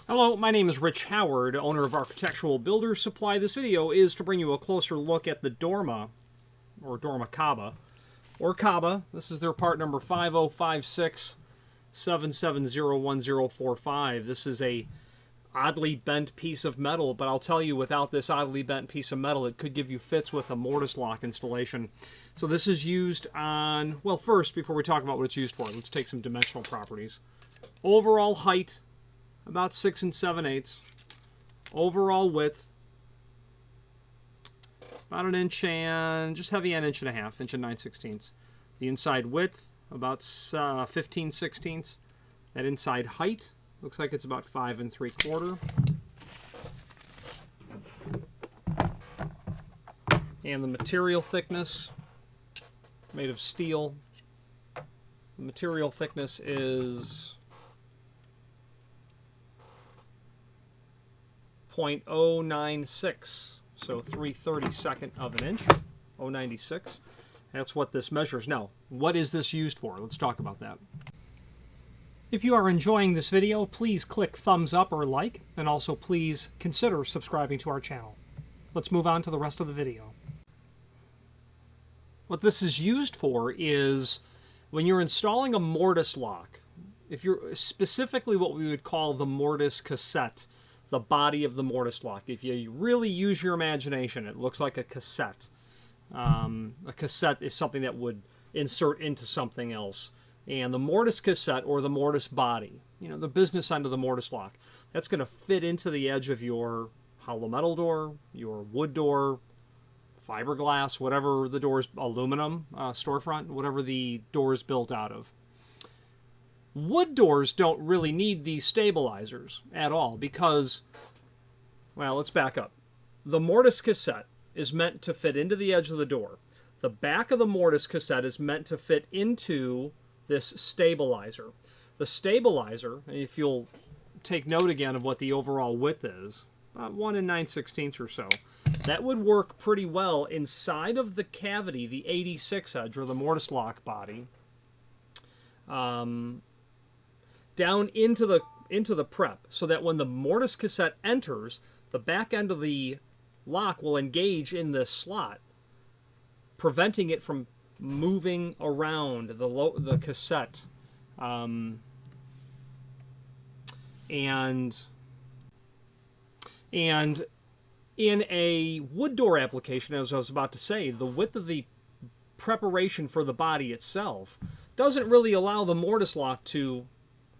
Hello, my name is Rich Howard, owner of Architectural Builders Supply. This video is to bring you a closer look at the Dorma, or Dorma KABA, or KABA. This is their part number 5056770145. This is a oddly bent piece of metal, but I'll tell you, without this oddly bent piece of metal, it could give you fits with a mortise lock installation. So this is used on, well, first, before we talk about what it's used for, let's take some dimensional properties. Overall height, about 6 7/8. Overall width, about 1 inch and just heavy an 1.5 inches, 1 9/16. The inside width, about 15 16ths. That inside height looks like it's about 5 3/4. And the material thickness, made of steel. The material thickness is 0.096, so 3/32 of an inch, 0.096. That's what this measures. Now, what is this used for? Let's talk about that. If you are enjoying this video, please click thumbs up or like, and also please consider subscribing to our channel. Let's move on to the rest of the video. What this is used for is when you're installing a mortise lock, if you're specifically what we would call the mortise cassette, the body of the mortise lock. If you really use your imagination, it looks like a cassette. A cassette is something that would insert into something else. And the mortise cassette, or the mortise body, you know, the business end of the mortise lock, that's going to fit into the edge of your hollow metal door, your wood door, fiberglass, whatever the door's, aluminum storefront, whatever the door is built out of. Wood doors don't really need these stabilizers at all because, well, let's back up. The mortise cassette is meant to fit into the edge of the door. The back of the mortise cassette is meant to fit into this stabilizer. The stabilizer, if you'll take note again of what the overall width is, about 1 9/16 or so, that would work pretty well inside of the cavity, the 86 edge, or the mortise lock body. Down into the prep, so that when the mortise cassette enters, the back end of the lock will engage in this slot, preventing it from moving around the cassette. And in a wood door application, as I was about to say, the width of the preparation for the body itself doesn't really allow the mortise lock to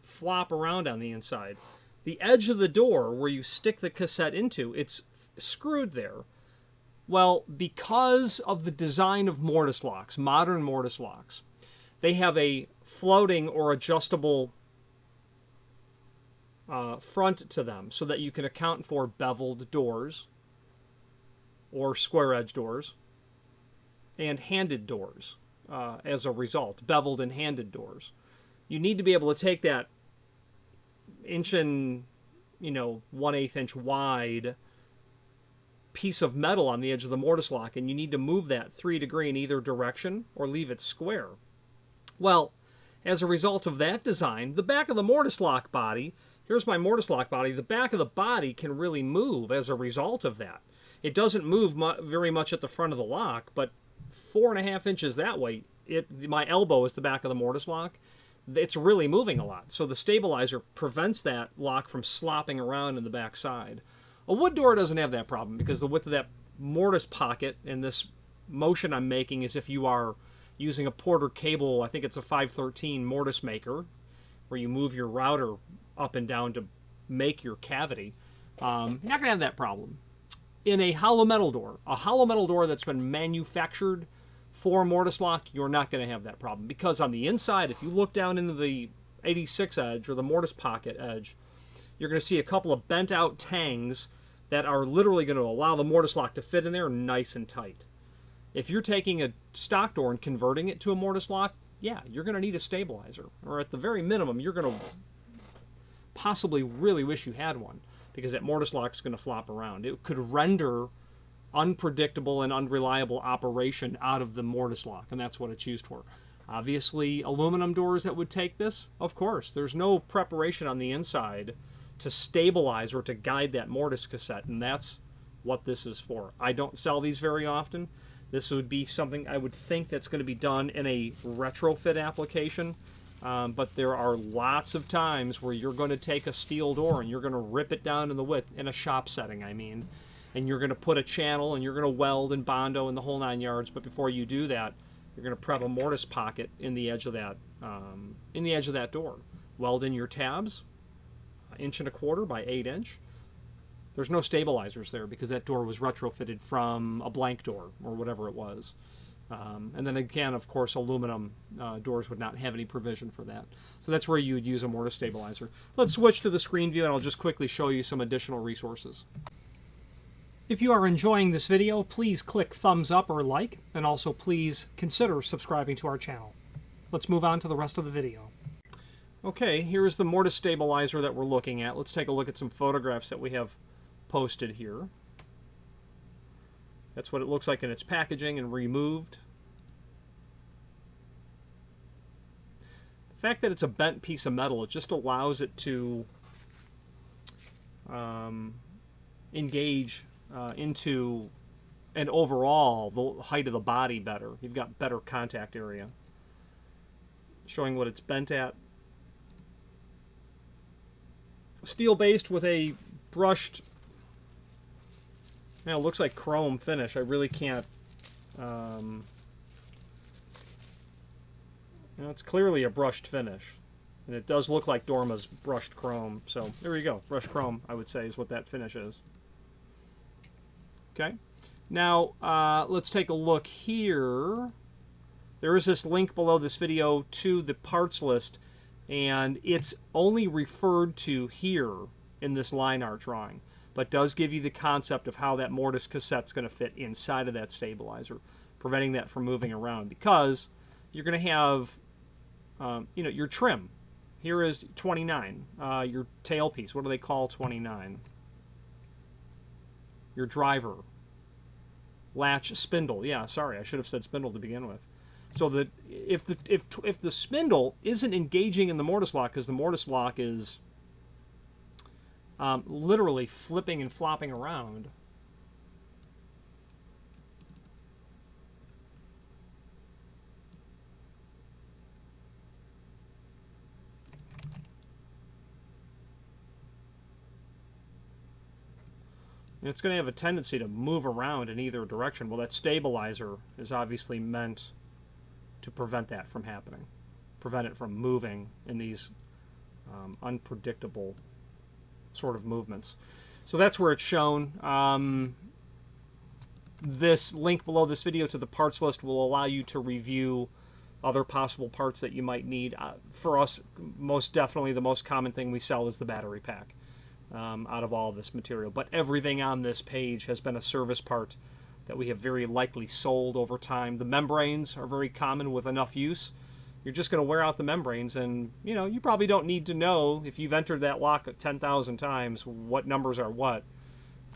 flop around on the inside. The edge of the door where you stick the cassette into, it's screwed there. Well, because of the design of mortise locks, modern mortise locks, they have a floating or adjustable front to them so that you can account for beveled doors or square edge doors and handed doors as a result, beveled and handed doors. You need to be able to take that 1/8 inch wide piece of metal on the edge of the mortise lock, and you need to move that 3 degrees in either direction or leave it square. Well, as a result of that design, the back of the mortise lock body, here's my mortise lock body, the back of the body can really move as a result of that. It doesn't move very much at the front of the lock, but 4.5 inches that way, my elbow is the back of the mortise lock. It's really moving a lot. So the stabilizer prevents that lock from slopping around in the back side. A wood door doesn't have that problem because the width of that mortise pocket, and this motion I'm making is if you are using a Porter cable, I think it's a 513 mortise maker, where you move your router up and down to make your cavity. You're not going to have that problem. In a hollow metal door that's been manufactured for a mortise lock, you're not going to have that problem, because on the inside, if you look down into the 86 edge or the mortise pocket edge, you're going to see a couple of bent out tangs that are literally going to allow the mortise lock to fit in there nice and tight. If you're taking a stock door and converting it to a mortise lock, yeah, you're going to need a stabilizer, or at the very minimum, you're going to possibly really wish you had one, because that mortise lock is going to flop around. It could render unpredictable and unreliable operation out of the mortise lock, and that's what it's used for. Obviously, aluminum doors that would take this, of course. There's no preparation on the inside to stabilize or to guide that mortise cassette, and that's what this is for. I don't sell these very often. This would be something I would think that's going to be done in a retrofit application, but there are lots of times where you're going to take a steel door and you're going to rip it down in the width, in a shop setting, I mean, and you're going to put a channel and you're going to weld and bondo and the whole 9 yards, but before you do that, you're going to prep a mortise pocket in the edge of that door. Weld in your tabs, 1.25 inch by 8 inch. There's no stabilizers there because that door was retrofitted from a blank door or whatever it was. And then again, of course, aluminum doors would not have any provision for that. So that's where you would use a mortise stabilizer. Let's switch to the screen view and I'll just quickly show you some additional resources. If you are enjoying this video, please click thumbs up or like, and also please consider subscribing to our channel. Let's move on to the rest of the video. Okay, here's the mortise stabilizer that we're looking at. Let's take a look at some photographs that we have posted here. That's what it looks like in its packaging and removed. The fact that it's a bent piece of metal, it just allows it to engage into and overall the height of the body better. You've got better contact area. Showing what it's bent at. Steel based with a brushed, now it looks like chrome finish. I really can't, it's clearly a brushed finish. And it does look like Dorma's brushed chrome. So there you go. Brushed chrome, I would say, is what that finish is. Okay. Now, let's take a look here. There is this link below this video to the parts list, and it's only referred to here in this line art drawing, but does give you the concept of how that mortise cassette's going to fit inside of that stabilizer, preventing that from moving around, because you're going to have, your trim. Here is 29. Your tailpiece, what do they call 29? Your driver. Latch spindle. Yeah, sorry, I should have said spindle to begin with. So that if the spindle isn't engaging in the mortise lock, because the mortise lock is literally flipping and flopping around, it's going to have a tendency to move around in either direction. Well, that stabilizer is obviously meant to prevent that from happening, prevent it from moving in these unpredictable sort of movements. So that's where it's shown. This link below this video to the parts list will allow you to review other possible parts that you might need. For us, most definitely the most common thing we sell is the battery pack. Out of all of this material, but everything on this page has been a service part that we have very likely sold over time. The membranes are very common with enough use. You're just going to wear out the membranes, and you probably don't need to know, if you've entered that lock 10,000 times, what numbers are what.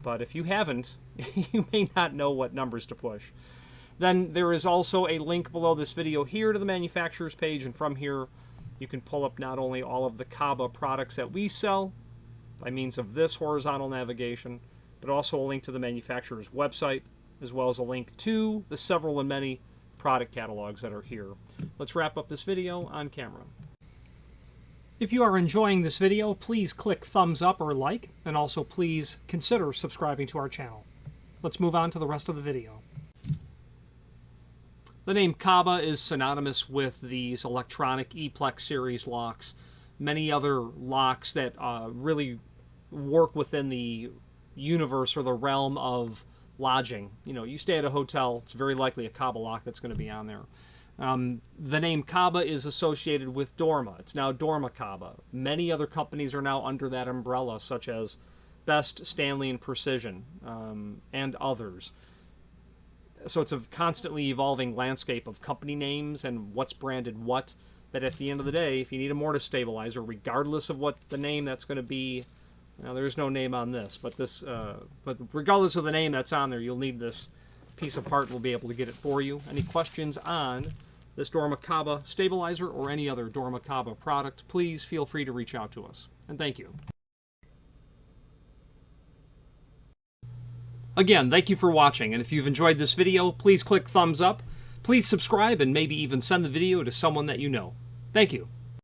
But if you haven't, you may not know what numbers to push. Then there is also a link below this video here to the manufacturer's page, and from here you can pull up not only all of the KABA products that we sell by means of this horizontal navigation, but also a link to the manufacturer's website, as well as a link to the several and many product catalogs that are here. Let's wrap up this video on camera. If you are enjoying this video, please click thumbs up or like, and also please consider subscribing to our channel. Let's move on to the rest of the video. The name KABA is synonymous with these electronic E Plex series locks, many other locks that really work within the universe or the realm of lodging. You stay at a hotel, it's very likely a KABA lock that's going to be on there. The name KABA is associated with Dorma. It's now Dorma KABA. Many other companies are now under that umbrella, such as Best, Stanley, and Precision, and others. So it's a constantly evolving landscape of company names and what's branded what. But at the end of the day, if you need a mortise stabilizer, regardless of what the name that's going to be, now there's no name on this, but but regardless of the name that's on there, you'll need this piece of part. We'll be able to get it for you. Any questions on this KABA stabilizer or any other KABA product, please feel free to reach out to us. And thank you. Again, thank you for watching, and if you've enjoyed this video, please click thumbs up, please subscribe, and maybe even send the video to someone that you know. Thank you.